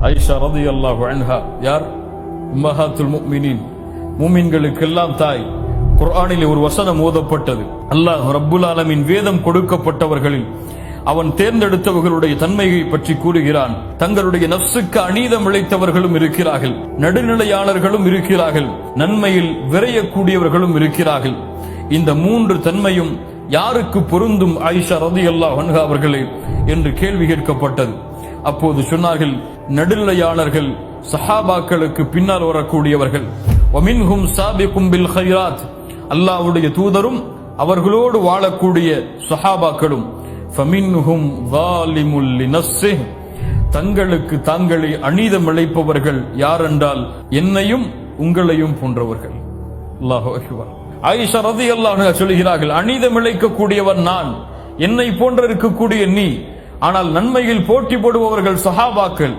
ஆயிஷா ரலியல்லாஹு அன்ஹா யார்? உம்மஹாத்துல் முஃமினீன், மூமின்களுக்கெல்லாம் தாய். குர்ஆனிலே ஒரு வசனம் ஓதப்பட்டது. அல்லாஹ் ரப்புல் ஆலமீன் வேதம் கொடுக்கப்பட்டவர்களில் அவன் தேர்ந்தெடுத்தவர்களுடைய தன்மையை பற்றி கூறுகிறான். தங்களுடைய நஃப்ஸுக்கு அநீதம் இழைத்தவர்களும் இருக்கிறார்கள், நடுநிலையாளர்களும் இருக்கிறார்கள், நன்மையில் விரையக்கூடியவர்களும் இருக்கிறார்கள். இந்த மூன்று தன்மையும் யாருக்கு பொருந்தும் ஆயிஷா ரலியல்லாஹு அன்ஹா அவர்களே என்று கேள்வி கேட்கப்பட்டது. அப்போது சொன்னார்கள், நடுநிலையாளர்கள், சஹாபாக்களுக்கு பின்னால் வரக்கூடியவர்கள். வமின்ஹும் சாபிகும் பில் கைராத், அல்லாஹ்வுடைய தூதரும் அவர்களோடு வாழக்கூடிய சஹாபாக்களும். ஃபமின்ஹும் ஸாலிமுல் லினஃப்ஸிஹி, தங்களுக்கு தாங்களே அநீதம் இழைப்பவர்கள் யார் என்றால் என்னையும் உங்களையும் போன்றவர்கள். அல்லாஹு அக்பர். ஆயிஷா ரலியல்லாஹு அன்ஹா சொல்கிறார்கள், அநீதம் இழைக்கக்கூடியவர் நான், என்னை போன்ற இருக்கக்கூடிய நீ. ஆனால் நன்மையில் போட்டி போடுபவர்கள் சஹாபாக்கள்.